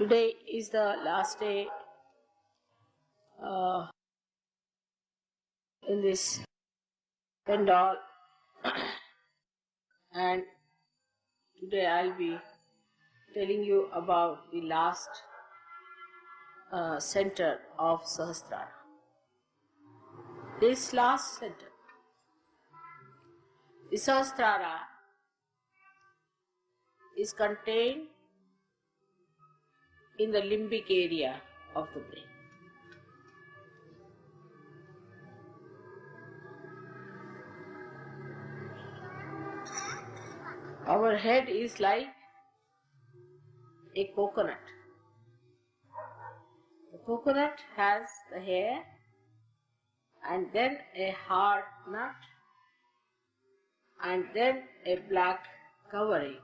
Today is the last day in this pandal and today I'll be telling you about the last center of Sahasrara. This last center, the Sahasrara, is contained in the limbic area of the brain. Our head is like a coconut. The coconut has the hair and then a hard nut and then a black covering,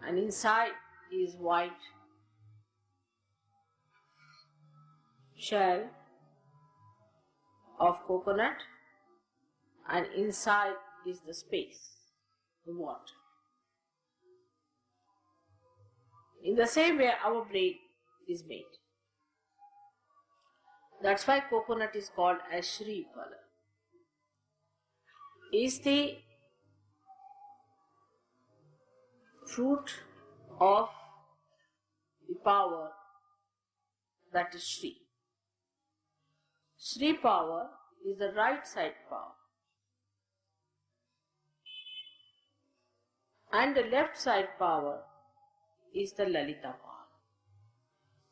and inside is white shell of coconut, and inside is the space, the water. In the same way our brain is made. That's why coconut is called as Shri Phala. Is the fruit of the power that is Shri. Shri power is the right side power, and the left side power is the Lalita power.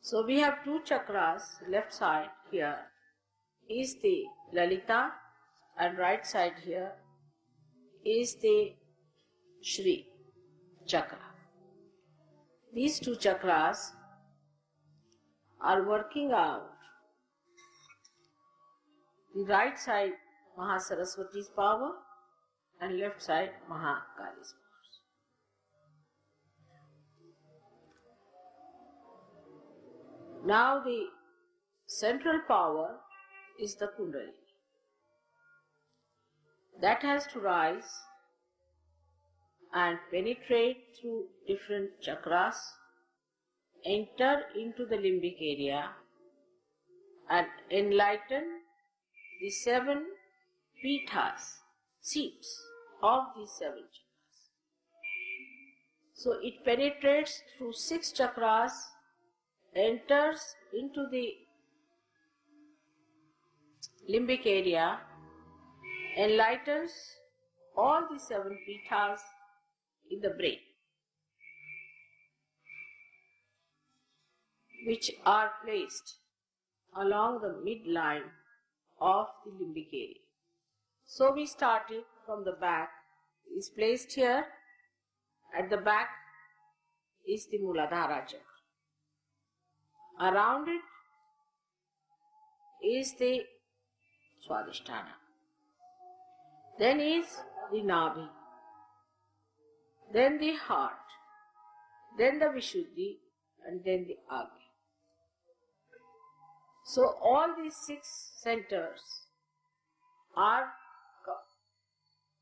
So we have two chakras. Left side here is the Lalita and right side here is the Shri chakra. These two chakras are working out the right side Mahasaraswati's power and left side Mahakali's power. Now the central power is the Kundalini. That has to rise and penetrate through different chakras, enter into the limbic area and enlighten the 7 pithas, seats of these 7 chakras. So it penetrates through 6 chakras, enters into the limbic area, enlightens all the 7 pithas in the brain, which are placed along the midline of the limbic area. So we started from the back, is placed here. At the back is the Muladhara chakra. Around it is the Swadhisthana. Then is the Nabhi. Then the heart. Then the Vishuddhi, and then the Agni. So all these 6 centers are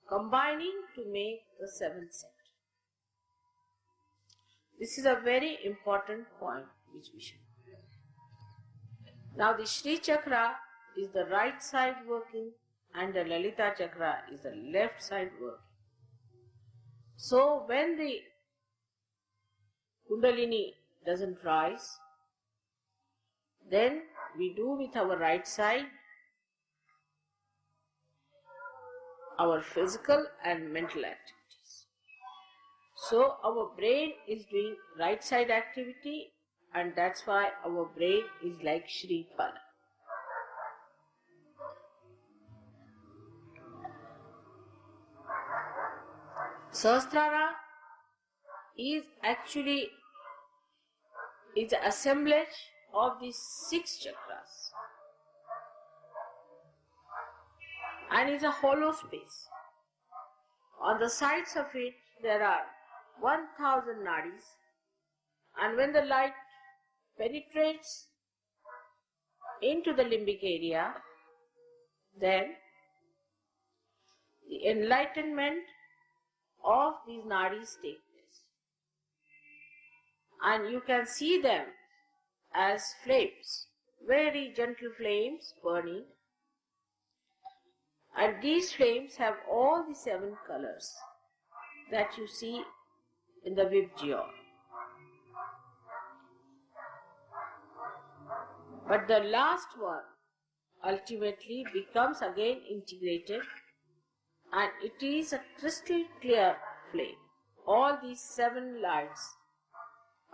combining to make the 7th center. This is a very important point which we should know. Now the Shri chakra is the right side working and the Lalita chakra is the left side working. So when the Kundalini doesn't rise, then we do with our right side our physical and mental activities. So our brain is doing right side activity, and that's why our brain is like Shri Phala. Sahasrara is actually the assemblage of these 6 chakras and is a hollow space. On the sides of it there are 1000 nadis, and when the light penetrates into the limbic area, then the enlightenment of these nadis take place. and you can see them as flames, very gentle flames burning. And these flames have all the 7 colors that you see in the Vibgyor. But the last one ultimately becomes again integrated, and it is a crystal clear flame. All these 7 lights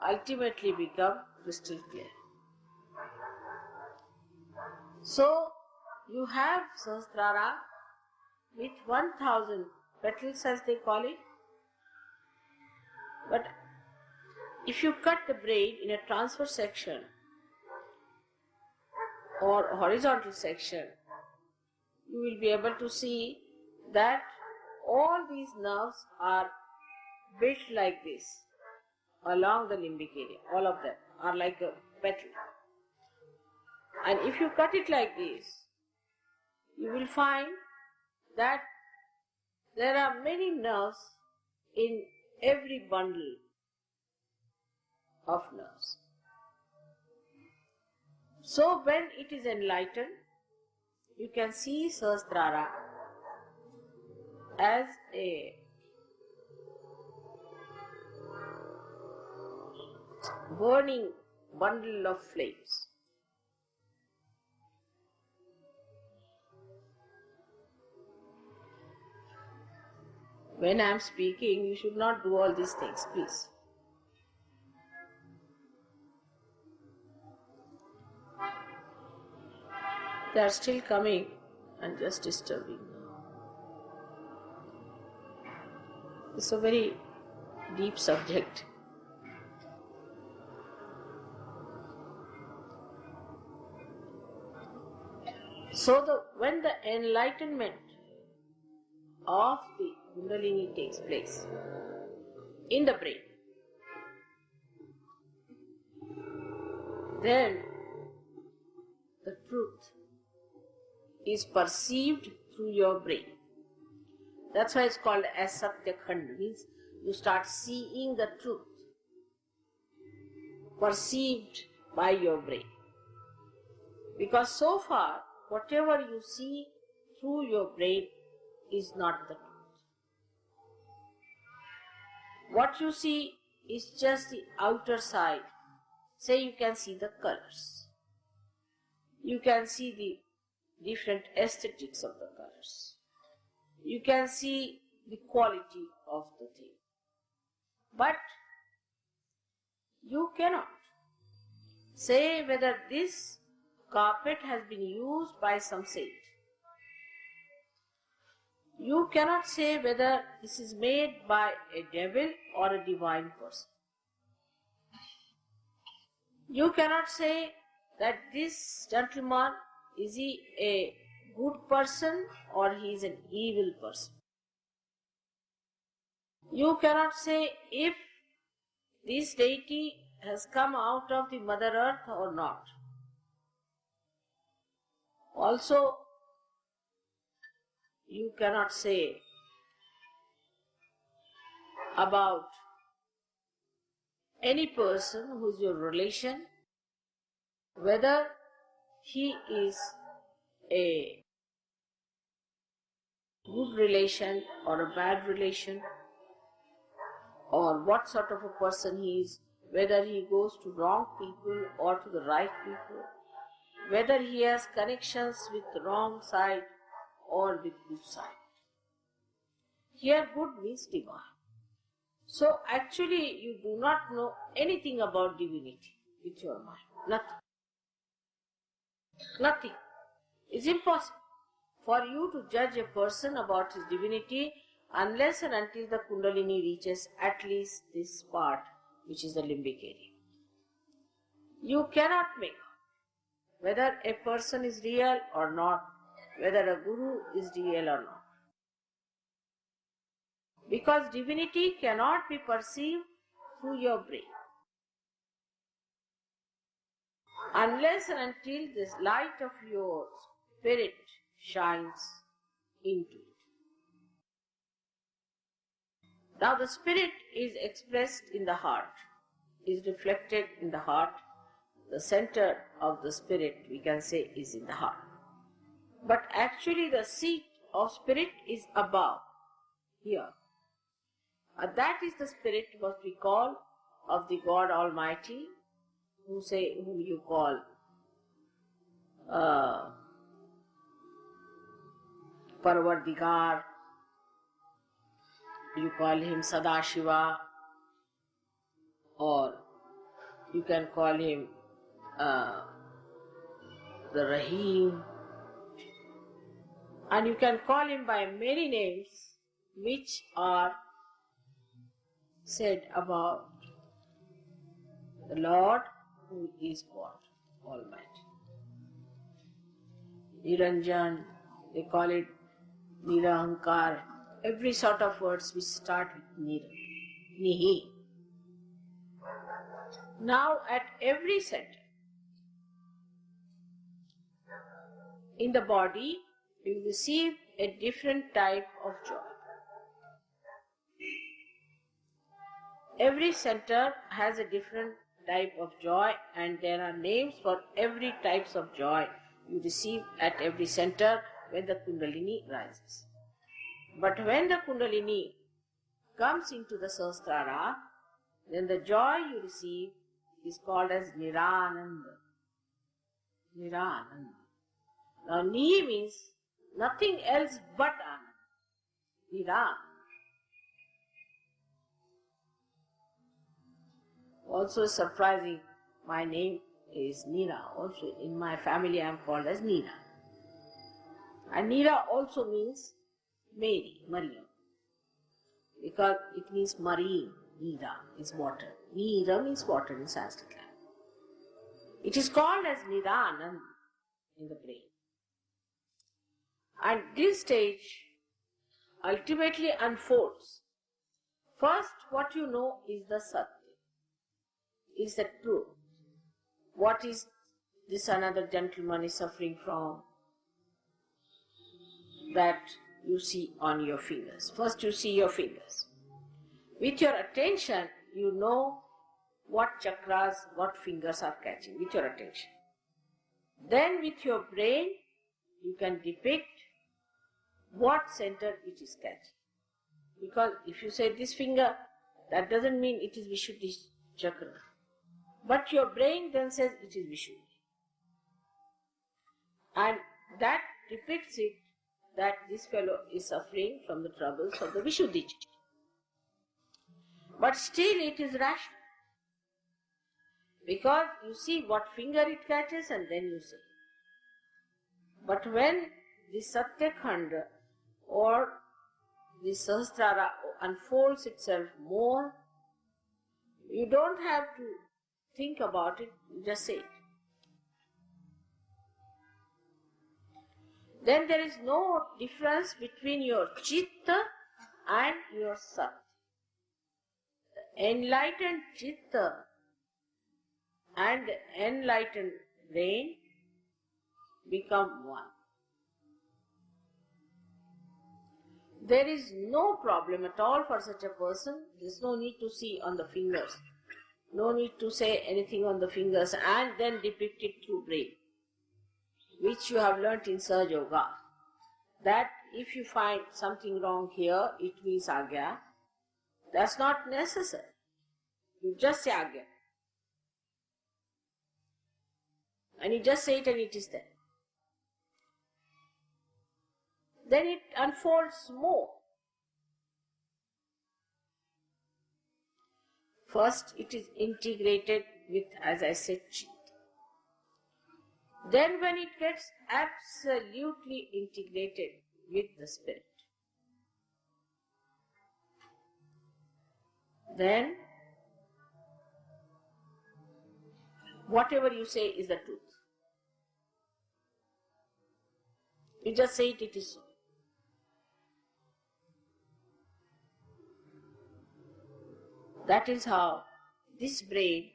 ultimately become crystal clear. So you have Sahasrara with 1000 petals, as they call it. But if you cut the braid in a transverse section or horizontal section, you will be able to see that all these nerves are built like this along the limbic area. All of them are like a petal. And if you cut it like this, you will find that there are many nerves in every bundle of nerves. So when it is enlightened, you can see Sahasrara as a burning bundle of flames. When I am speaking, you should not do all these things, please. They are still coming and just disturbing. It's a very deep subject. So when the enlightenment of the Kundalini takes place in the brain, then the truth is perceived through your brain. That's why it's called as Satya Khand, means you start seeing the truth perceived by your brain. Because so far, whatever you see through your brain is not the truth. What you see is just the outer side. Say you can see the colors. You can see the different aesthetics of the colors. You can see the quality of the thing. But you cannot say whether this carpet has been used by some saint. You cannot say whether this is made by a devil or a divine person. You cannot say that this gentleman, is he a good person or he is an evil person. You cannot say if this deity has come out of the Mother Earth or not. Also, you cannot say about any person who is your relation, whether he is a good relation or a bad relation, or what sort of a person he is, whether he goes to wrong people or to the right people, whether he has connections with the wrong side or with good side. Here good means divine. So actually you do not know anything about divinity with your mind. Nothing. Nothing. It's impossible for you to judge a person about his divinity unless and until the Kundalini reaches at least this part, which is the limbic area. You cannot make out whether a person is real or not, whether a guru is real or not. Because divinity cannot be perceived through your brain unless and until this light of your spirit shines into it. Now the spirit is expressed in the heart. is reflected in the heart. The center of the spirit, we can say, is in the heart. But actually the seat of spirit is above, here. That is the spirit what we call of the God Almighty, whom you call Parvardigar, you call him Sadashiva, or you can call him the Rahim, and you can call him by many names which are said about the Lord who is God Almighty. Niranjan, they call it Nirahankar, every sort of words which start with Nira, Nihi. Now at every center in the body, you receive a different type of joy. Every center has a different type of joy, and there are names for every types of joy you receive at every center when the Kundalini rises. But when the Kundalini comes into the Sahasrara, then the joy you receive is called as Nirananda. Nirananda. Now Ni means nothing else but Ananda. Niran. Also surprising, my name is Neera. Also in my family I am called as Neera. And Neera also means Mary, Mariam. Because it means marine. Neera is water. Neera means water in Sanskrit language. It is called as Niranand in the brain. And this stage ultimately unfolds. First, what you know is the Satya, is the truth. What is this another gentleman is suffering from? That you see on your fingers. First you see your fingers. With your attention, you know what chakras, what fingers are catching with your attention. Then with your brain, you can depict what center it is catching. Because if you say this finger, that doesn't mean it is Vishuddhi chakra. But your brain then says it is Vishuddhi. And that depicts it that this fellow is suffering from the troubles of the Vishuddhi chakra. But still it is rational. Because you see what finger it catches and then you say. But when the Satyakhanda or the Sahasrara unfolds itself more, you don't have to think about it, you just say it. Then there is no difference between your Chitta and your Satya. The enlightened Chitta and the enlightened brain become one. There is no problem at all for such a person. There is no need to see on the fingers. No need to say anything on the fingers and then depict it through brain, which you have learnt in Sahaja Yoga. That if you find something wrong here, it means Agya. That's not necessary. You just say Agya. And you just say it and it is there. Then it unfolds more. First, it is integrated with, as I said, Chitta. Then when it gets absolutely integrated with the spirit, then whatever you say is the truth. You just say it, it is so. That is how this brain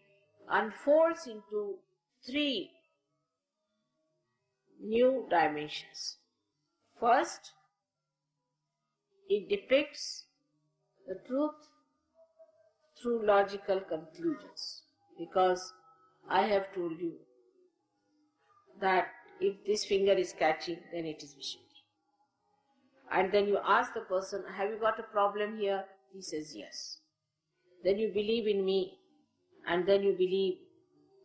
unfolds into 3 new dimensions. First, it depicts the truth through logical conclusions, because I have told you that if this finger is catching, then it is Vishuddhi. And then you ask the person, have you got a problem here? He says yes. Then you believe in me, and then you believe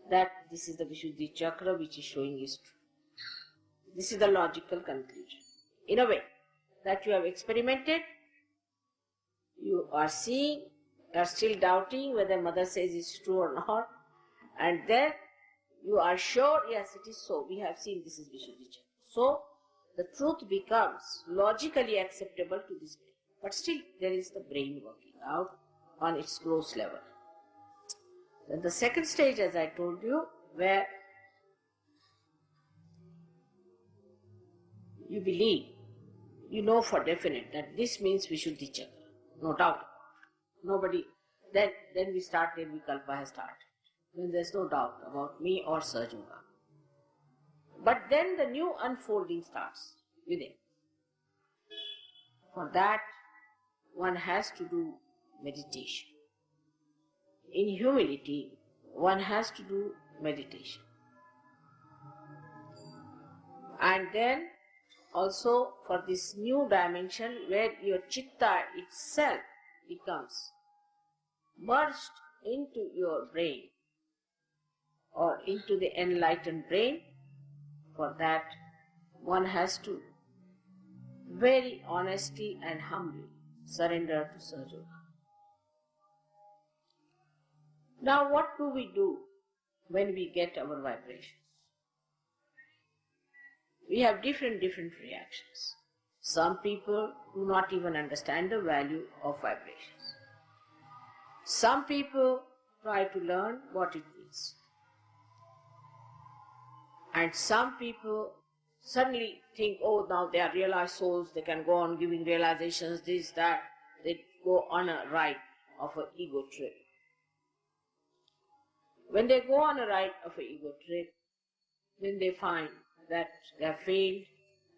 that this is the Vishuddhi chakra which is showing is true. This is the logical conclusion. In a way that you have experimented, you are seeing, you are still doubting whether mother says it's true or not, and then you are sure, yes, it is so. We have seen this is Vishuddhi chakra. So the truth becomes logically acceptable to this brain. But still there is the brain working out on its gross level. Then the second stage, as I told you, where you believe, you know for definite that this means Vishuddhi chakra, no doubt. Nobody, then we start, Nirvikalpa has started. Then there is no doubt about me or Sahaja Yoga. But then the new unfolding starts within. For that, one has to do meditation. In humility, one has to do meditation. And then also for this new dimension where your chitta itself becomes merged into your brain or into the enlightened brain, for that one has to very honestly and humbly surrender to Sahaja Yoga. Now what do we do when we get our vibrations? We have different reactions. Some people do not even understand the value of vibrations. Some people try to learn what it means. And some people suddenly think, oh, now they are realized souls, they can go on giving realizations, this, that. They go on a ride of an ego trip. When they go on a ride of an ego trip, then they find that they have failed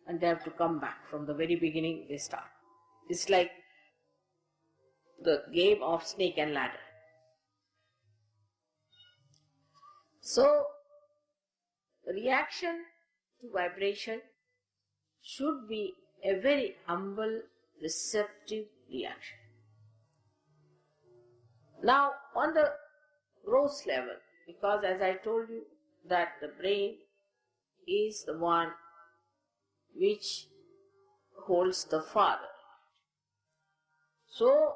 and they have to come back. From the very beginning they start. It's like the game of snake and ladder. So, the reaction to vibration should be a very humble, receptive reaction. Now, on the gross level, because as I told you that the brain is the one which holds the father. So,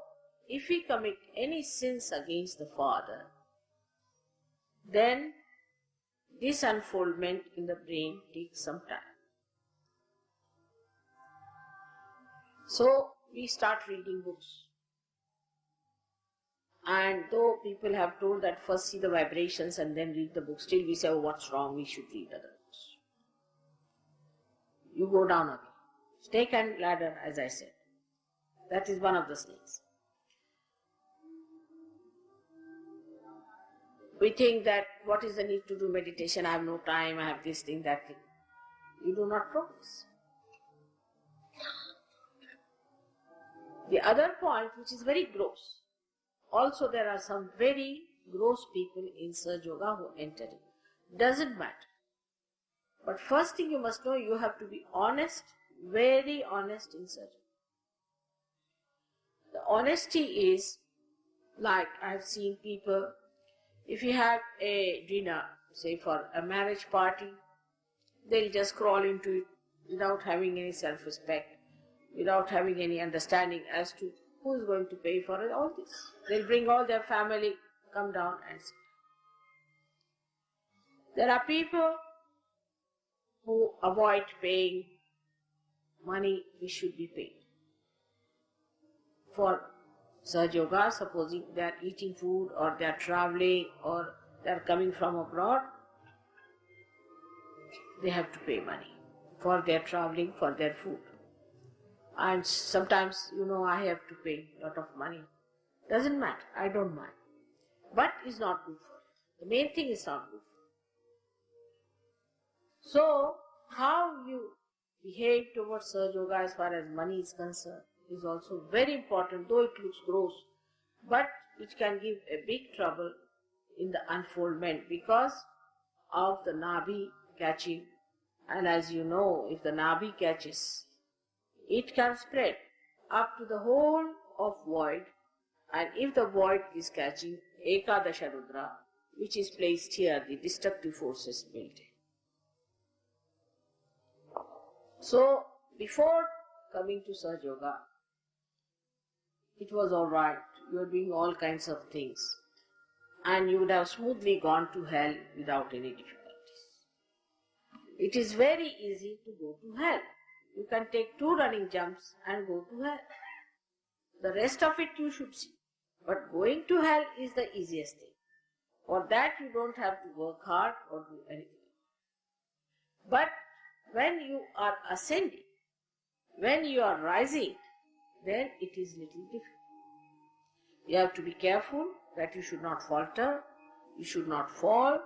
if we commit any sins against the father, then this unfoldment in the brain takes some time. So, we start reading books. And though people have told that first see the vibrations and then read the book, still we say, oh, what's wrong, we should read other books. You go down again. Snake and ladder, as I said. That is one of the snakes. We think that what is the need to do meditation? I have no time, I have this thing, that thing. You do not progress. The other point, which is very gross, also there are some very gross people in Sahaja Yoga who enter it. Doesn't matter. But first thing you must know, you have to be honest, very honest in Sahaja Yoga. The honesty is like I have seen people, if you have a dinner, say for a marriage party, they'll just crawl into it without having any self-respect, without having any understanding as to who is going to pay for it, all this. They'll bring all their family, come down and sit. There are people who avoid paying money which should be paid. For Sahaja Yoga, supposing they are eating food or they are traveling or they are coming from abroad, they have to pay money for their traveling, for their food. And sometimes, I have to pay a lot of money. Doesn't matter, I don't mind. But it's not good for you. The main thing is not good for you. So, how you behave towards Sahaja Yoga as far as money is concerned is also very important, though it looks gross. But which can give a big trouble in the unfoldment because of the Nabi catching. And as you know, if the Nabi catches, it can spread up to the whole of void. And if the void is catching Ekadasha Rudra, which is placed here, the destructive forces built in. So, before coming to Sahaja Yoga, it was alright, you were doing all kinds of things, and you would have smoothly gone to hell without any difficulties. It is very easy to go to hell. You can take 2 running jumps and go to hell. The rest of it you should see. But going to hell is the easiest thing. For that you don't have to work hard or do anything. But when you are ascending, when you are rising, then it is little difficult. You have to be careful that you should not falter, you should not fall,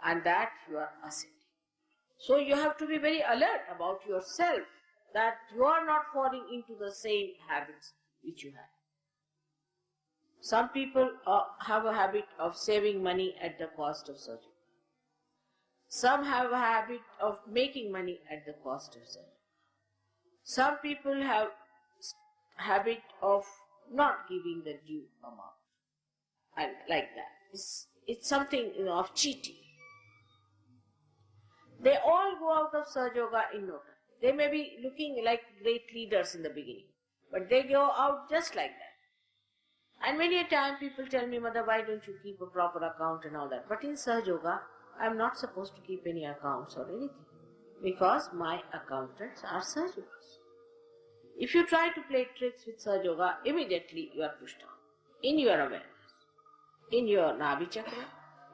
and that you are ascending. So you have to be very alert about yourself, that you are not falling into the same habits which you have. Some people have a habit of saving money at the cost of surgery. Some have a habit of making money at the cost of surgery. Some people have a habit of not giving the due amount, and like that. It's something of cheating. They all go out of Sahaja Yoga in no time. They may be looking like great leaders in the beginning, but they go out just like that. And many a time people tell me, Mother, why don't you keep a proper account and all that? But in Sahaja Yoga, I am not supposed to keep any accounts or anything, because my accountants are Sahaja Yogas. If you try to play tricks with Sahaja Yoga, immediately you are pushed down in your awareness, in your Nabi Chakra.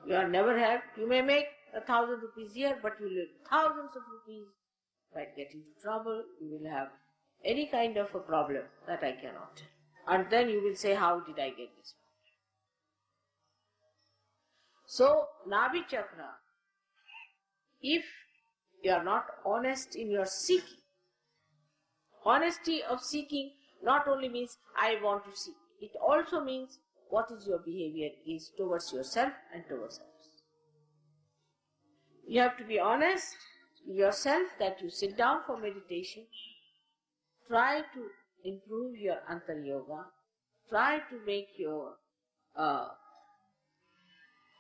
You are never helped. You may make 1,000 rupees here, but you will lose thousands of rupees. Might get into trouble. You will have any kind of a problem that I cannot tell. And then you will say, how did I get this problem? So, Nabi Chakra, if you are not honest in your seeking, honesty of seeking not only means I want to seek, it also means what is your behavior is towards yourself and towards others. You have to be honest with yourself that you sit down for meditation, try to improve your Antar Yoga, try to make your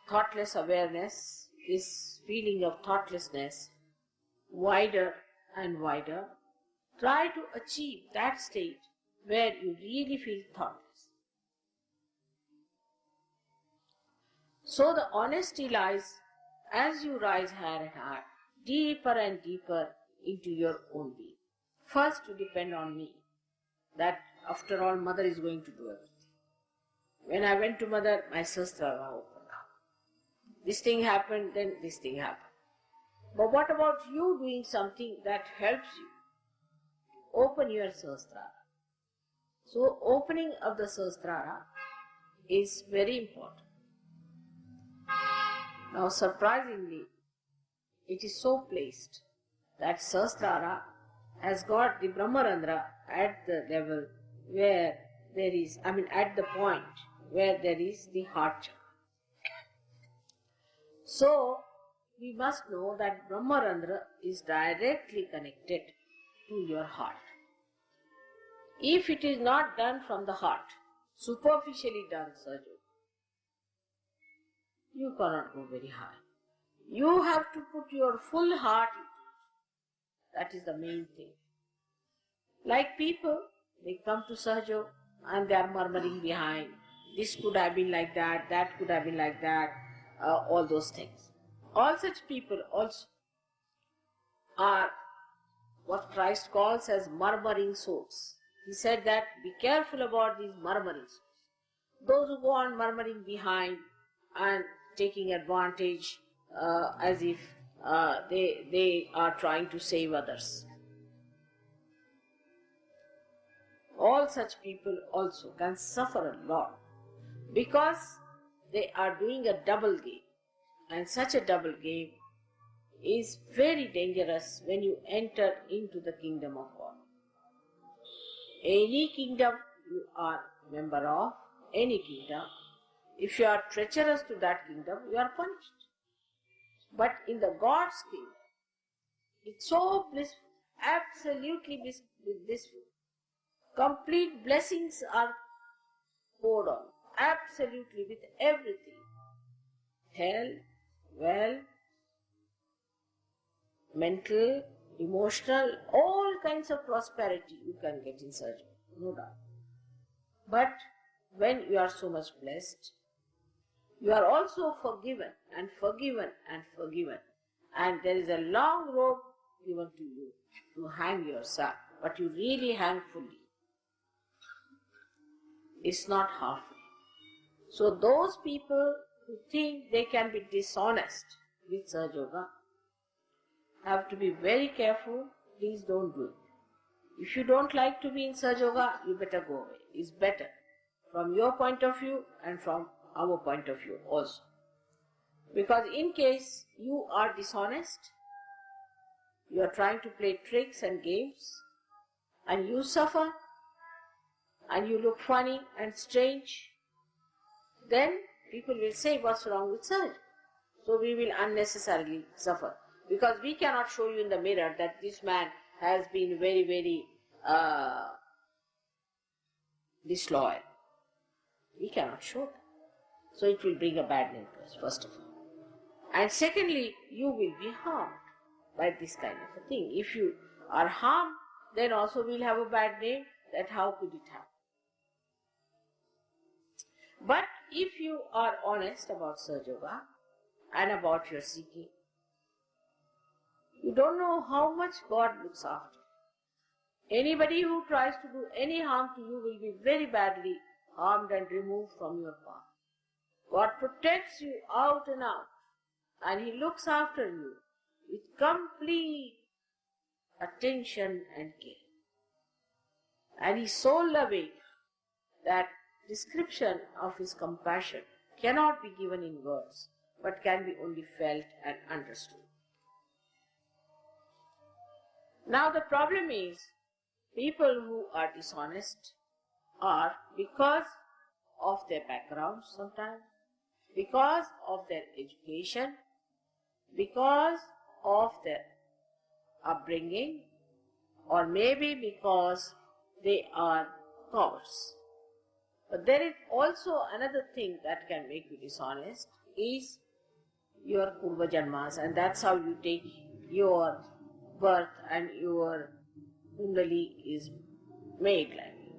thoughtless awareness, this feeling of thoughtlessness, wider and wider. Try to achieve that state where you really feel thoughtless. So the honesty lies as you rise higher and higher, deeper and deeper into your own being. First, to depend on me, that after all, Mother is going to do everything. When I went to Mother, my sahasrara opened up. This thing happened, then this thing happened. But what about you doing something that helps you? Open your sahasrara. So, opening of the sahasrara is very important. Now, surprisingly, it is so placed that sahasrara has got the Brahmarandra at the level where there is, at the point where there is the heart chakra. So, we must know that Brahmarandra is directly connected to your heart. If it is not done from the heart, superficially done surgery, you cannot go very high. You have to put your full heart into it. That is the main thing. Like people, they come to Sahaja and they are murmuring behind. This could have been like that could have been like that, all those things. All such people also are what Christ calls as murmuring souls. He said that be careful about these murmuring souls. Those who go on murmuring behind and taking advantage as if they are trying to save others. All such people also can suffer a lot because they are doing a double game, and such a double game is very dangerous when you enter into the kingdom of God. Any kingdom you are member of, any kingdom, If you are treacherous to that kingdom, you are punished. But in the God's kingdom, it's so blissful, absolutely blissful. Complete blessings are poured on, absolutely with everything. Health, wealth, mental, emotional, all kinds of prosperity you can get in surgery, no doubt. But when you are so much blessed, you are also forgiven and forgiven and forgiven. And there is a long rope given to you to hang yourself, but you really hang fully. It's not halfway. So those people who think they can be dishonest with Sahaja Yoga have to be very careful. Please don't do it. If you don't like to be in Sahaja Yoga, you better go away. It's better from your point of view and from our point of view also. Because in case you are dishonest, you are trying to play tricks and games, and you suffer, and you look funny and strange, then people will say, what's wrong with Sahaja? So we will unnecessarily suffer. Because we cannot show you in the mirror that this man has been very, very disloyal. We cannot show that. So it will bring a bad name to us, first of all. And secondly, you will be harmed by this kind of a thing. If you are harmed, then also we'll have a bad name, that how could it happen? But if you are honest about Sahaja Yoga and about your seeking, you don't know how much God looks after. Anybody who tries to do any harm to you will be very badly harmed and removed from your path. God protects you out and out, and He looks after you with complete attention and care. And He is so loving that description of His compassion cannot be given in words, but can be only felt and understood. Now the problem is, people who are dishonest are, because of their background sometimes, because of their education, because of their upbringing, or maybe because they are cowards. But there is also another thing that can make you dishonest, is your Purva Janmas, and that's how you take your birth and your Kundali is made like it.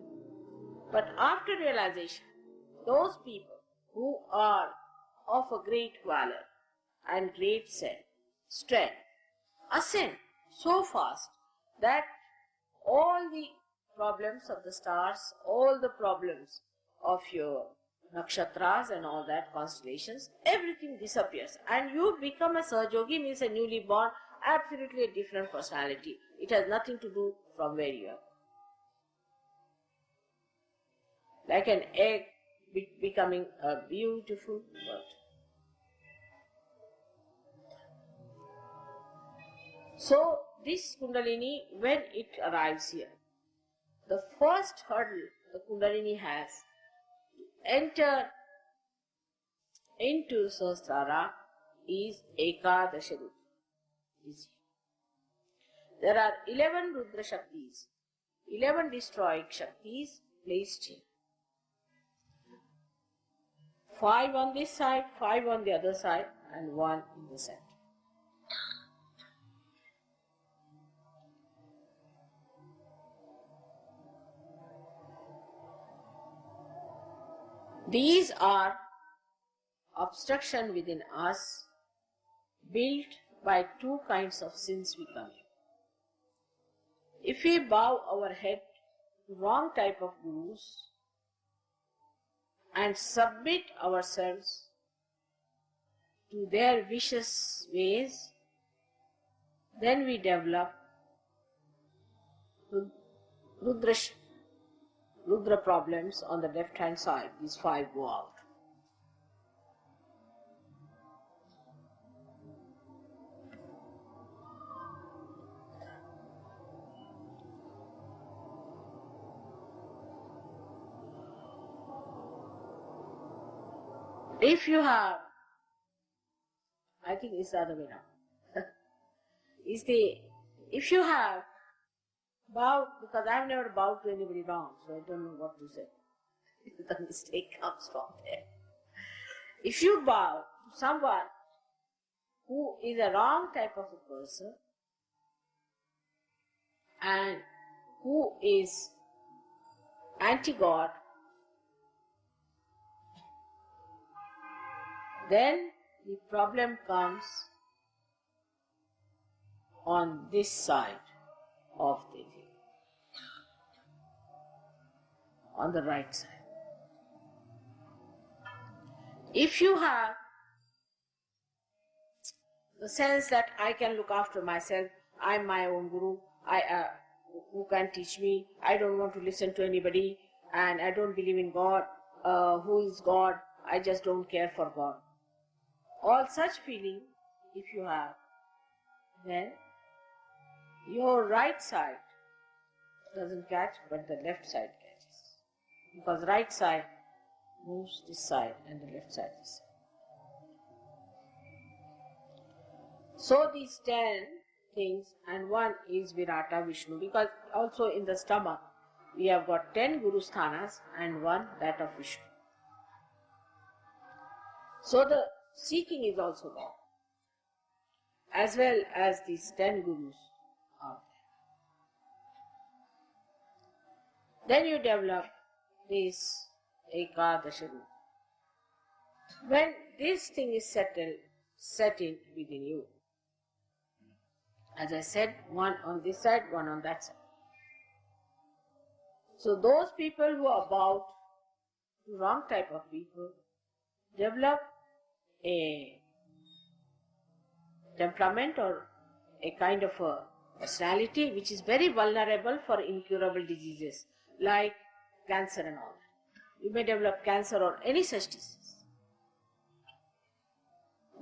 But after realization, those people who are of a great valor and great strength ascend so fast that all the problems of the stars, all the problems of your nakshatras and all that, constellations, everything disappears. And you become a Sahaja Yogi, means a newly born, absolutely a different personality. It has nothing to do from where you are. Like an egg becoming a beautiful bird. So this Kundalini, when it arrives here, the first hurdle the Kundalini has to enter into Sahasrara is Ekadasha Rudra. There are 11 Rudra Shaktis, 11 destroying Shaktis placed here. 5 on this side, 5 on the other side, and 1 in the center. These are obstruction within us, built by two kinds of sins we commit. If we bow our head to wrong type of gurus and submit ourselves to their vicious ways, then we develop Rudra problems on the left hand side. These 5 go out. If you have, I think it's the other way around. If you have bowed, because I've never bowed to anybody wrong, so I don't know what to say. The mistake comes from there. If you bow to someone who is a wrong type of a person and who is anti-God, then the problem comes on this side of the thing, on the right side. If you have the sense that I can look after myself, I'm my own guru, who can teach me, I don't want to listen to anybody, and I don't believe in God, who is God, I just don't care for God. All such feeling, if you have, then your right side doesn't catch, but the left side catches. Because right side moves this side and the left side this side. So these 10 things, and one is Virata Vishnu, because also in the stomach we have got 10 Guru Sthanas and one that of Vishnu. So the seeking is also there, as well as these 10 Gurus are there. Then you develop this Ekadasha Rupa. When this thing is set in within you, as I said, one on this side, one on that side. So those people who are about to wrong type of people develop a temperament or a kind of a personality which is very vulnerable for incurable diseases like cancer and all that. You may develop cancer or any such disease.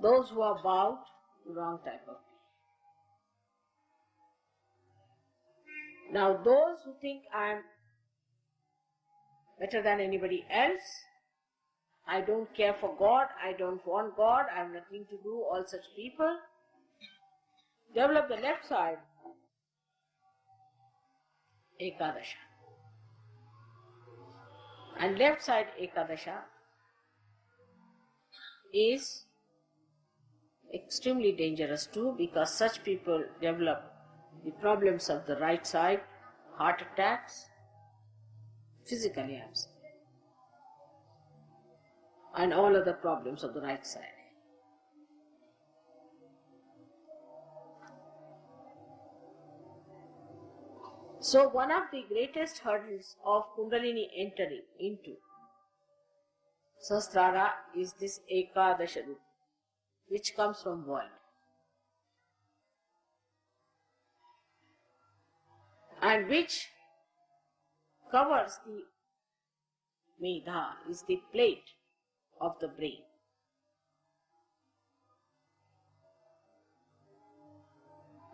Those who are bound to wrong type of people. Now those who think I am better than anybody else, I don't care for God, I don't want God, I have nothing to do, all such people develop the left side Ekadasha. And left side Ekadasha is extremely dangerous too, because such people develop the problems of the right side, heart attacks, physically I'm saying, and all other problems of the right side. So one of the greatest hurdles of Kundalini entering into Sahasrara is this Ekadasha Rupa, which comes from world. And which covers the Medha, is the plate of the brain.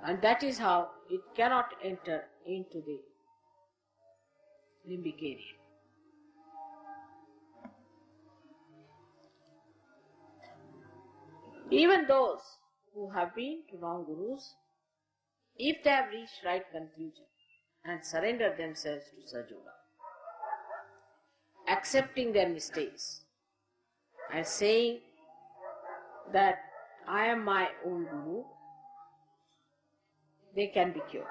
And that is how it cannot enter into the limbic area. Even those who have been to wrong gurus, if they have reached right conclusion and surrender themselves to Sahaja, accepting their mistakes and saying that I am my own guru, they can be cured.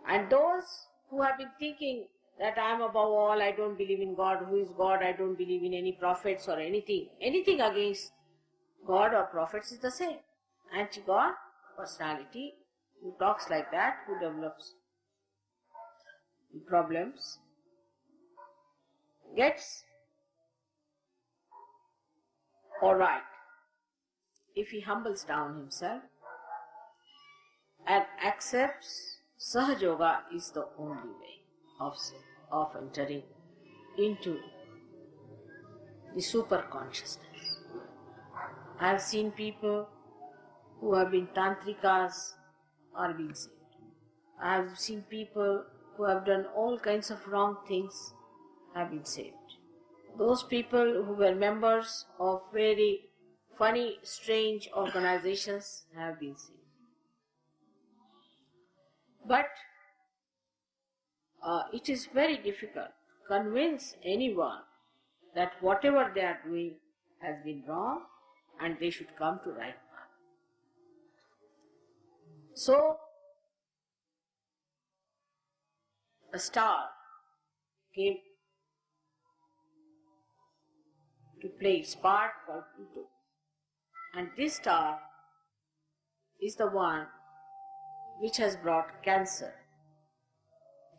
And those who have been thinking that I am above all, I don't believe in God, who is God, I don't believe in any prophets or anything against God or prophets is the same. Anti-God personality who talks like that, who develops problems, gets alright if he humbles down himself and accepts Sahaja Yoga is the only way of entering into the super consciousness. I have seen people who have been tantrikas are being saved. I have seen people who have done all kinds of wrong things have been saved. those people who were members of very funny, strange organizations have been seen. But it is very difficult to convince anyone that whatever they are doing has been wrong and they should come to right path. So, a star came to play its part called Pluto. And this star is the one which has brought cancer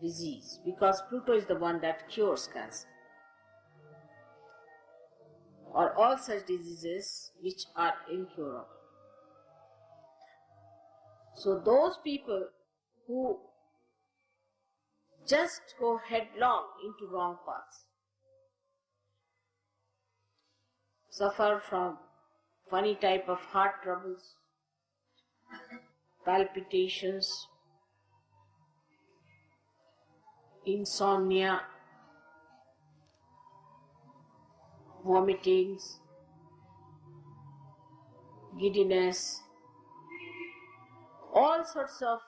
disease, because Pluto is the one that cures cancer or all such diseases which are incurable. So those people who just go headlong into wrong paths suffer from funny type of heart troubles, palpitations, insomnia, vomitings, giddiness, all sorts of,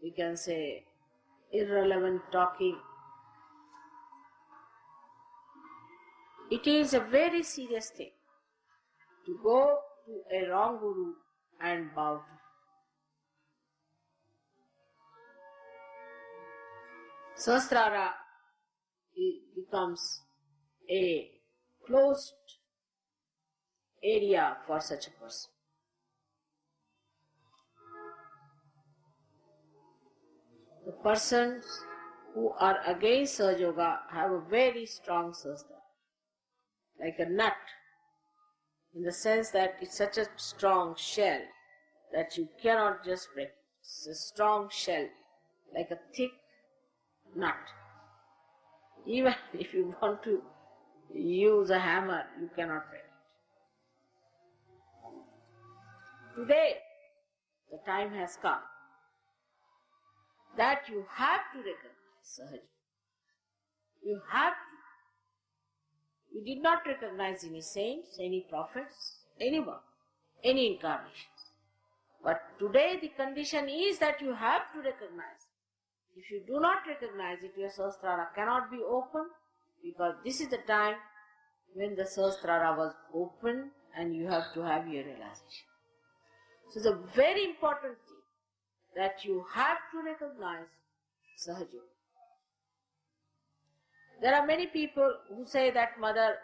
we can say, irrelevant talking. It is a very serious thing to go to a wrong guru and bow to. Sahasrara becomes a closed area for such a person. The persons who are against Sahaja Yoga have a very strong Sahasrara, like a nut, in the sense that it's such a strong shell that you cannot just break it. It's a strong shell, like a thick nut. Even if you want to use a hammer, you cannot break it. Today, the time has come that you have to recognize Sahaja. You have to. You did not recognize any saints, any prophets, anyone, any incarnations. But today the condition is that you have to recognize. If you do not recognize it, your Sahasrara cannot be open, because this is the time when the Sahasrara was open and you have to have your realization. So it's a very important thing that you have to recognize Sahaja Yoga. There are many people who say that, Mother,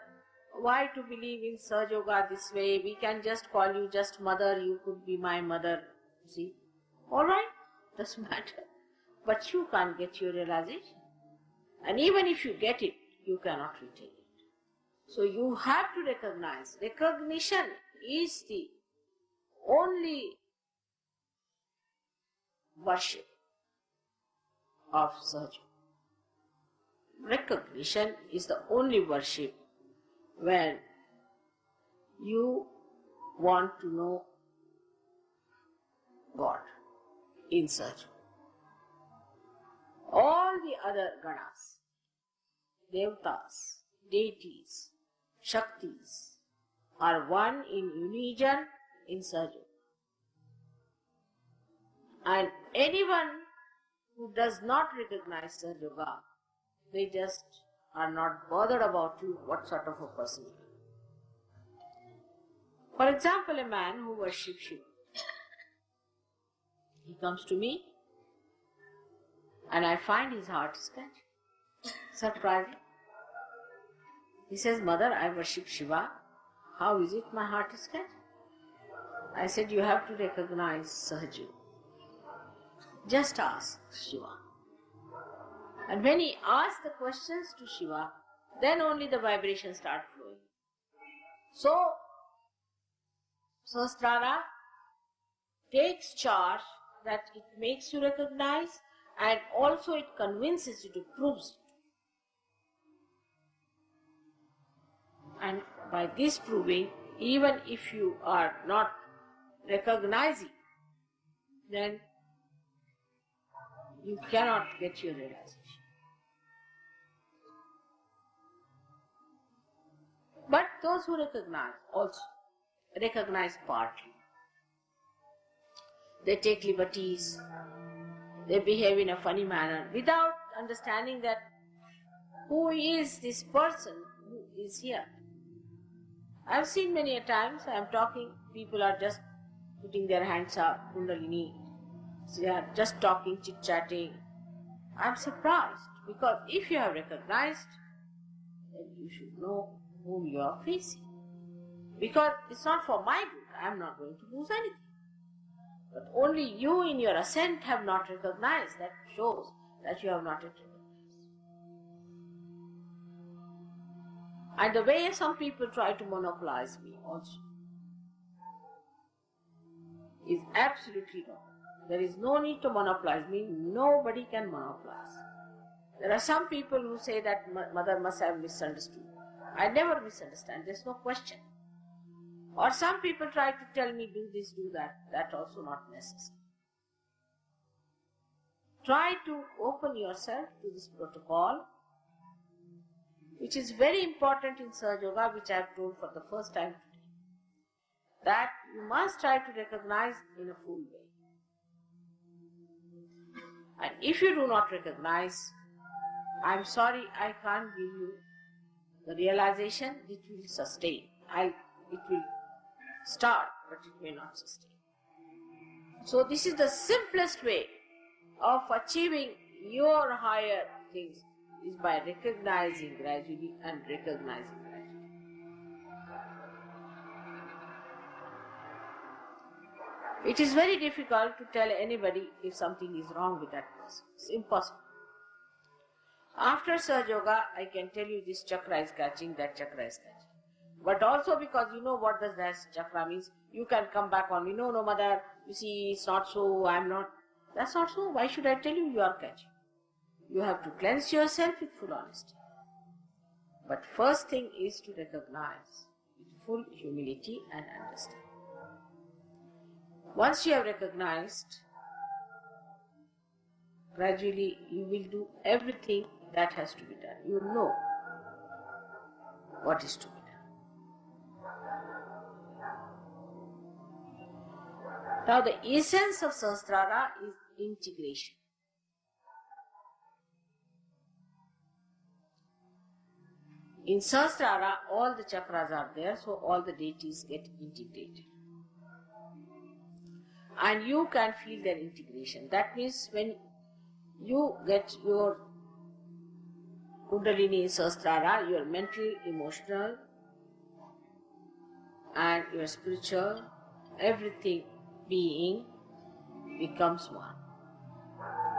why to believe in Sahaja Yoga this way? We can just call you just Mother, you could be my mother. See? Alright, doesn't matter. But you can't get your realization. And even if you get it, you cannot retain it. So you have to recognize. Recognition is the only worship of Sahaja. Recognition is the only worship when you want to know God in Sahaja. All the other ganas, devtas, deities, shaktis are one in unison in Sahaja. And anyone who does not recognize Sahaja Yoga, they just are not bothered about you, what sort of a person you are. For example, a man who worships Shiva, he comes to me and I find his heart sketched. Surprising. He says, Mother, I worship Shiva. How is it my heart is sketched? I said, you have to recognize Sahaja. Just ask Shiva. And when he asks the questions to Shiva, then only the vibrations start flowing. So, Sahasrara takes charge that it makes you recognize, and also it convinces you to prove it. And by this proving, even if you are not recognizing, then you cannot get your realization. But those who recognize also recognize partly. They take liberties, they behave in a funny manner without understanding that who is this person who is here. I've seen many a times, I'm talking, people are just putting their hands up, Kundalini, they are just talking, chit-chatting. I'm surprised, because if you have recognized, then you should know whom you are facing. Because it's not for my good, I'm not going to lose anything. But only you in your ascent have not recognized. That shows that you have not yet recognized. And the way some people try to monopolize me also is absolutely wrong. There is no need to monopolize me. Nobody can monopolize. There are some people who say that mother must have misunderstood. I never misunderstand. There's no question. Or some people try to tell me do this, do that. That also not necessary. Try to open yourself to this protocol, which is very important in Sahaja Yoga, which I have told for the first time today. That you must try to recognize in a full way. And if you do not recognize, I'm sorry, I can't give you the realization it will sustain. It will start, but it may not sustain. So this is the simplest way of achieving your higher things, is by recognizing gradually and recognizing gradually. It is very difficult to tell anybody if something is wrong with that person. It's impossible. After Sahaja Yoga, I can tell you this chakra is catching, that chakra is catching. But also because you know what does that chakra means, you can come back on me, no mother, you see it's not so, I'm not. That's not so. Why should I tell you you are catching? You have to cleanse yourself with full honesty. But first thing is to recognize with full humility and understanding. Once you have recognized, gradually you will do everything that has to be done. You will know what is to be done. Now the essence of Sahasrara is integration. In Sahasrara, all the chakras are there, so all the deities get integrated. And you can feel their integration. That means when you get your Kundalini in Sahasrara, your mental, emotional, and your spiritual, everything being becomes one.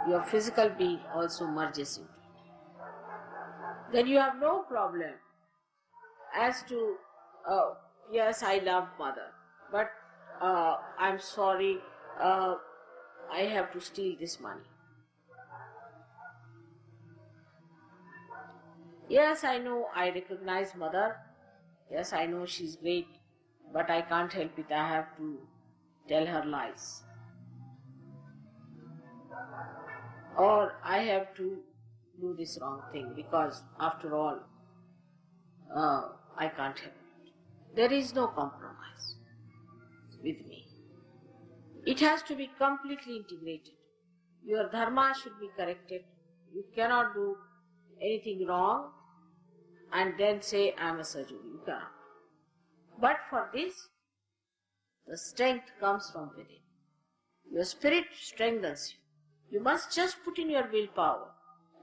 Your physical being also merges into it. Then you have no problem as to, yes, I love mother, but I'm sorry, I have to steal this money. Yes, I know, I recognize mother. Yes, I know she's great, but I can't help it. I have to tell her lies. Or I have to do this wrong thing because after all, I can't help it. There is no compromise with me. It has to be completely integrated. Your dharma should be corrected. You cannot do anything wrong and then say, I am a Sahaja. You cannot. But for this, the strength comes from within. Your spirit strengthens you. You must just put in your willpower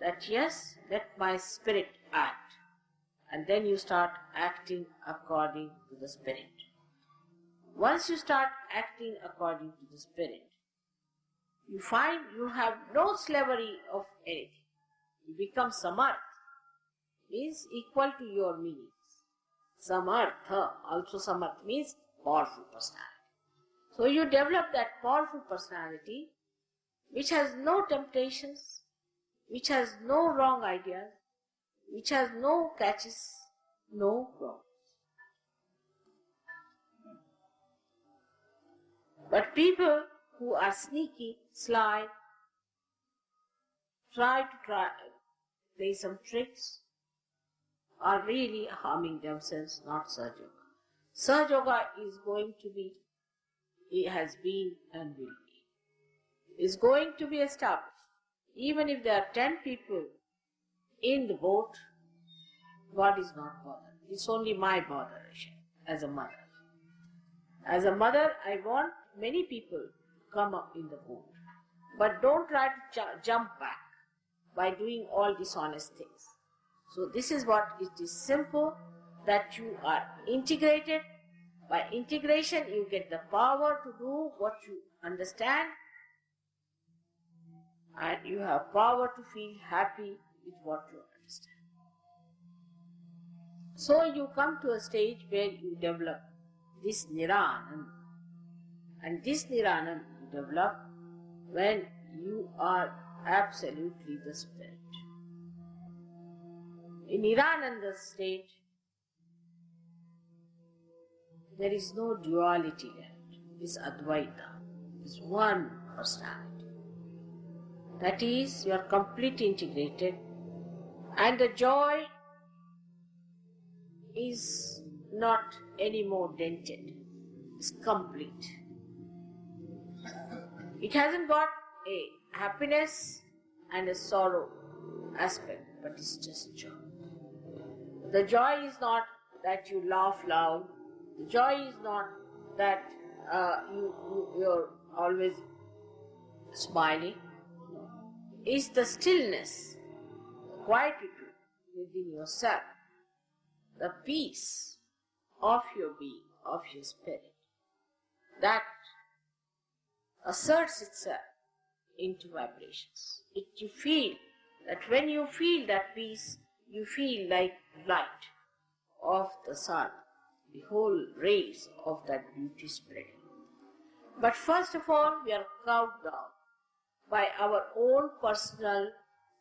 that yes, let my spirit act. And then you start acting according to the spirit. Once you start acting according to the spirit, you find you have no slavery of anything. You become samarth, means equal to your meanings. Samartha, also samarth means powerful personality. So you develop that powerful personality which has no temptations, which has no wrong ideas, which has no catches, no problems. But people who are sneaky, sly, try to play some tricks, are really harming themselves, not Sahaja Yoga. Sahaja Yoga is going to be, it has been and will be, is going to be established. Even if there are 10 people in the boat, God is not bothered. It's only my botheration as a mother. As a mother, I want many people to come up in the boat. But don't try to jump back by doing all dishonest things. So this is what it is simple, that you are integrated. By integration, you get the power to do what you understand, and you have power to feel happy with what you understand. So you come to a stage where you develop this Niranam, and this Niranam you develop when you are absolutely the Spirit. In Nirananda state, there is no duality left. It's Advaita. It's one personality. That is, you are completely integrated, and the joy is not any more dented. It's complete. It hasn't got a happiness and a sorrow aspect, but it's just joy. The joy is not that you laugh loud. The joy is not that you're always smiling. No. It's the stillness, the quietude within yourself, the peace of your being, of your spirit, that asserts itself into vibrations. You feel that when you feel that peace, you feel like light of the sun, the whole rays of that beauty spreading. But first of all, we are cowed down by our own personal,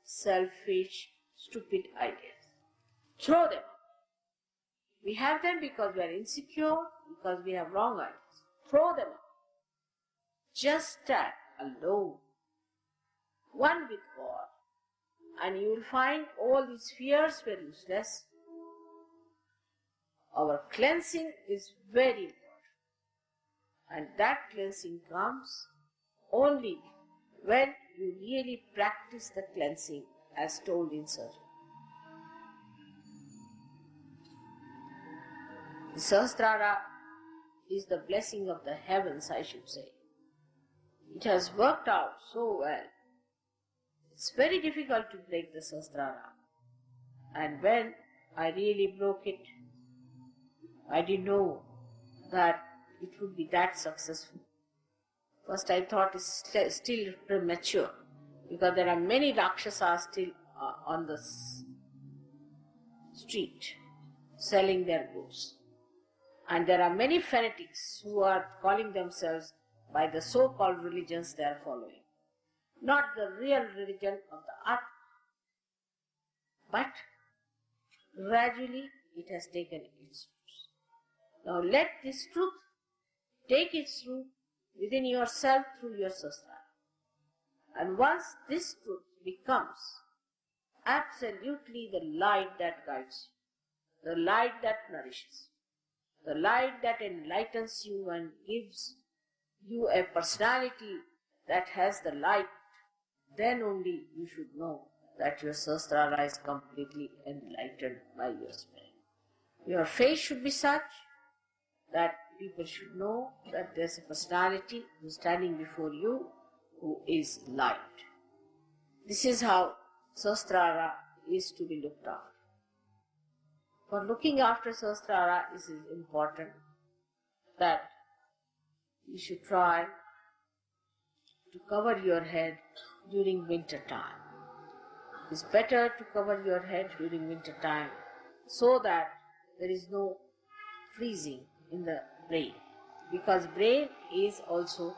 selfish, stupid ideas. Throw them. We have them because we are insecure, because we have wrong ideas. Throw them out. Just stand alone, one with God, and you will find all these fears were useless. Our cleansing is very important, and that cleansing comes only when you really practice the cleansing as told in Surah. The Sahasrara is the blessing of the heavens, I should say. It has worked out so well. It's very difficult to break the Sahasrara. And when I really broke it, I didn't know that it would be that successful. First I thought it's still premature, because there are many Rakshasas still on the street selling their goods. And there are many fanatics who are calling themselves by the so-called religions they are following. Not the real religion of the Atma. But gradually it has taken its roots. Now let this truth take its root within yourself through your Sahasrara. And once this truth becomes absolutely the light that guides you, the light that nourishes, the light that enlightens you and gives you a personality that has the light, then only you should know that your Sahasrara is completely enlightened by your spirit. Your face should be such that people should know that there's a personality who is standing before you who is light. This is how Sahasrara is to be looked after. For looking after Sahasrara, it is important that you should try to cover your head during winter time. It's better to cover your head during winter time so that there is no freezing in the brain, because brain is also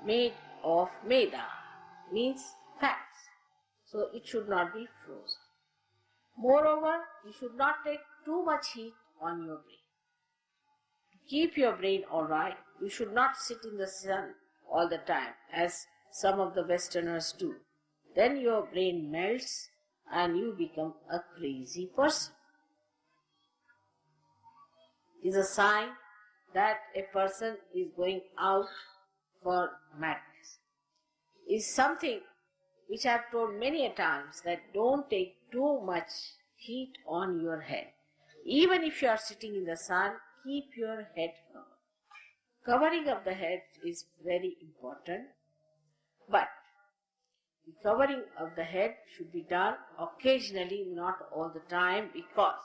made of meda, means fats, so it should not be frozen. Moreover, you should not take too much heat on your brain. To keep your brain alright, you should not sit in the sun all the time as some of the Westerners do. Then your brain melts and you become a crazy person. is a sign that a person is going out for madness. Is something which I have told many a times, that don't take too much heat on your head. Even if you are sitting in the sun, keep your head covered. Covering of the head is very important, but the covering of the head should be done occasionally, not all the time, because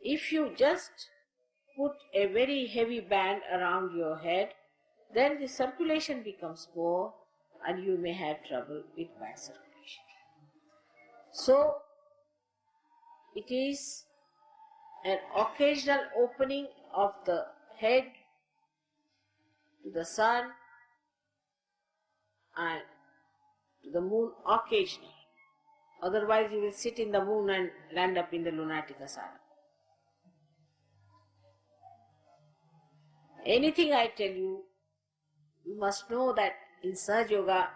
if you just put a very heavy band around your head, then the circulation becomes poor and you may have trouble with bad circulation. So, it is an occasional opening of the head to the sun and to the moon occasionally. Otherwise you will sit in the moon and land up in the lunatic asylum. Anything I tell you, you must know that in Sahaja Yoga,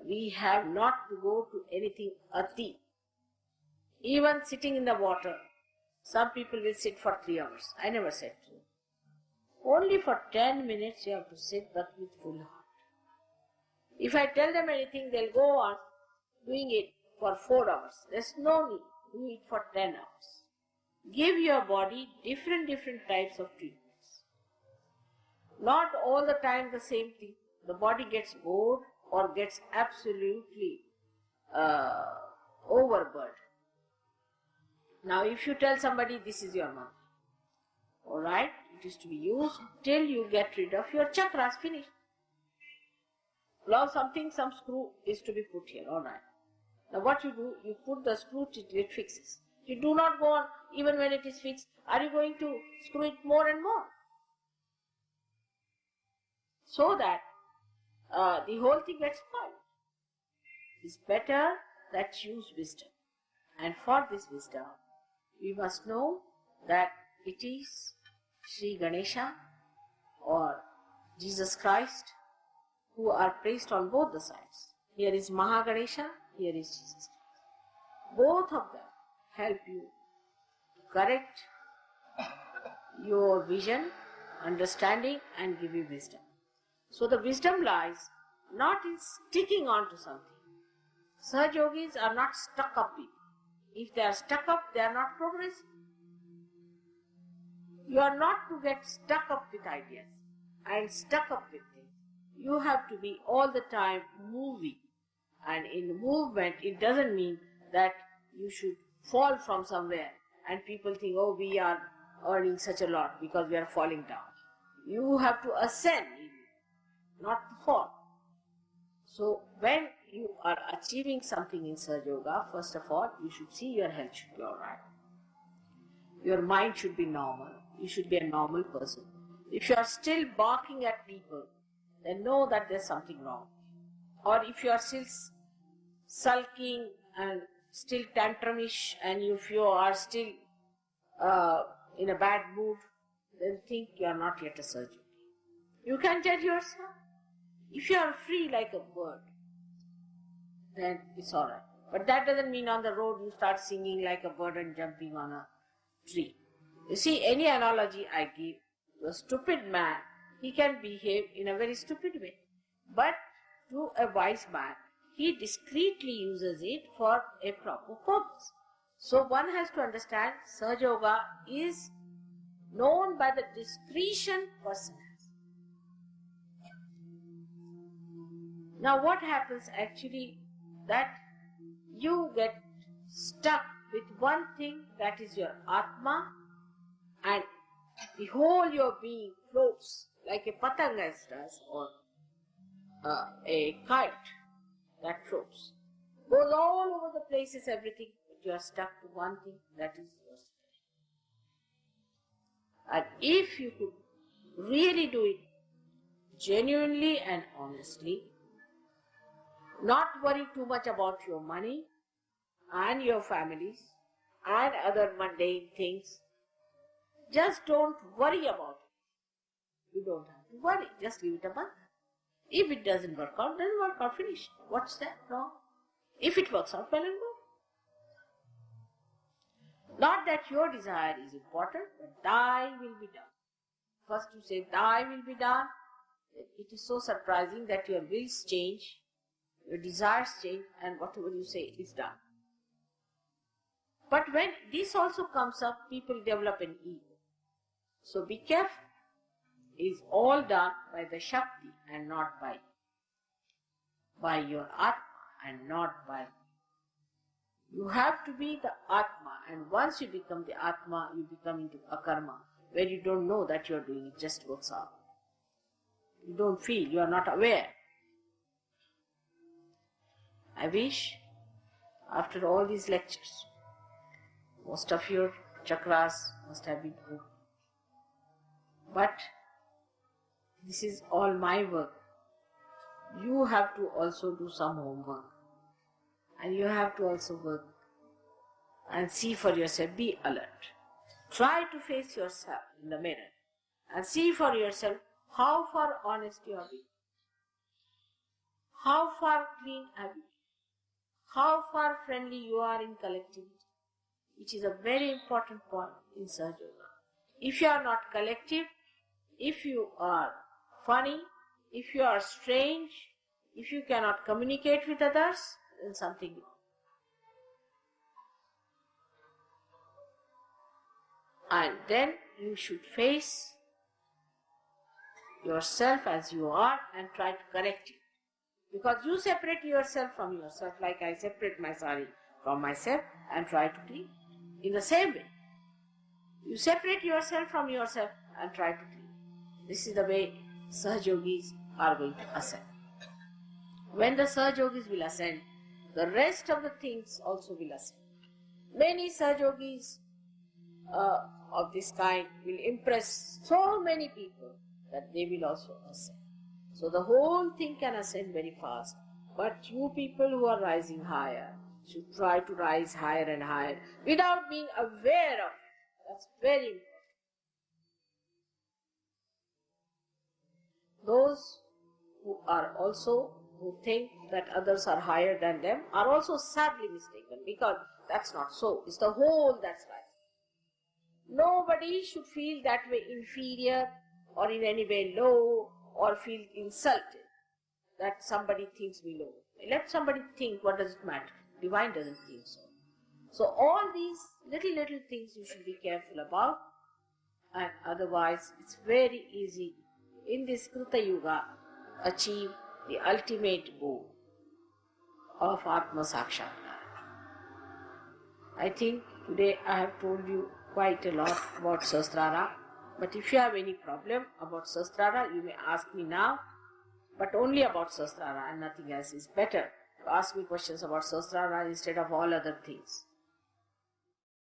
we have not to go to anything ati. Even sitting in the water, some people will sit for 3 hours. I never said so. Only for 10 minutes you have to sit, but with full heart. If I tell them anything, they'll go on doing it for 4 hours. There's no need. Do it for 10 hours. Give your body different types of treatments. Not all the time the same thing. The body gets bored or gets absolutely overburdened. Now if you tell somebody this is your mantra, alright, it is to be used till you get rid of your chakras, finished. Now some screw is to be put here, alright. Now what you do, you put the screw till it fixes. You do not go on, even when it is fixed, are you going to screw it more and more? So that the whole thing gets spoiled. It's better that you use wisdom. And for this wisdom, we must know that it is Sri Ganesha or Jesus Christ who are placed on both the sides. Here is Mahaganesha, here is Jesus Christ. Both of them help you to correct your vision, understanding, and give you wisdom. So the wisdom lies not in sticking on to something. Sahaja yogis are not stuck up people. If they are stuck up, they are not progressing. You are not to get stuck up with ideas and stuck up with things. You have to be all the time moving. And in movement, it doesn't mean that you should fall from somewhere and people think, oh, we are earning such a lot because we are falling down. You have to ascend, not to fall. So when you are achieving something in Sahaja Yoga, first of all, you should see your health should be alright. Your mind should be normal. You should be a normal person. If you are still barking at people, then know that there's something wrong. Or if you are still sulking and still tantrumish, and if you are still in a bad mood, then think you are not yet a Sahaja Yogi. You can judge yourself. If you are free like a bird, then it's alright. But that doesn't mean on the road you start singing like a bird and jumping on a tree. You see, any analogy I give to a stupid man, he can behave in a very stupid way. But to a wise man, he discreetly uses it for a proper purpose. So one has to understand Sahaja Yoga is known by the discretion person has. Now what happens actually, that you get stuck with one thing, that is your Atma, and the whole your being floats like a patanga does, or a kite that floats. Goes all over the places, everything, but you are stuck to one thing, that is your spirit. And if you could really do it genuinely and honestly, not worry too much about your money and your families and other mundane things, just don't worry about it. You don't have to worry, just give it a month. If it doesn't work out, doesn't work out, finish. What's that wrong? If it works out, well and good. Not that your desire is important, but thy will be done. First you say thy will be done. It is so surprising that your wills change, your desires change, and whatever you say is done. But when this also comes up, people develop an ego. So be careful. It is all done by the Shakti and not by your Atma and not by you. You have to be the Atma, and once you become the Atma, you become into akarma, where you don't know that you are doing it, just works out. You don't feel, you are not aware. I wish, after all these lectures, most of your chakras must have been open. But this is all my work. You have to also do some homework. And you have to also work and see for yourself, be alert. Try to face yourself in the mirror and see for yourself how far honest you have been, how far clean have you been, how far friendly you are in collectivity, which is a very important point in Sahaja Yoga. If you are not collective, if you are funny, if you are strange, if you cannot communicate with others, then something wrong. And then you should face yourself as you are and try to correct it. Because you separate yourself from yourself, like I separate my sari from myself and try to clean. In the same way, you separate yourself from yourself and try to clean. This is the way Sahajogis are going to ascend. When the Sahajogis will ascend, the rest of the things also will ascend. Many Sahajogis of this kind will impress so many people that they will also ascend. So the whole thing can ascend very fast. But you people who are rising higher should try to rise higher and higher without being aware of it. That's very important. Those who think that others are higher than them are also sadly mistaken, because that's not so. It's the whole that's right. Nobody should feel that way inferior or in any way low or feel insulted that somebody thinks me low. Let somebody think, what does it matter? Divine doesn't think so. So all these little things you should be careful about, and otherwise it's very easy in this Krita Yuga achieve the ultimate goal of Atma Sakshatkar. I think today I have told you quite a lot about Sahasrara, but if you have any problem about Sahasrara, you may ask me now, but only about Sahasrara and nothing else is better. To ask me questions about Sahasrara instead of all other things.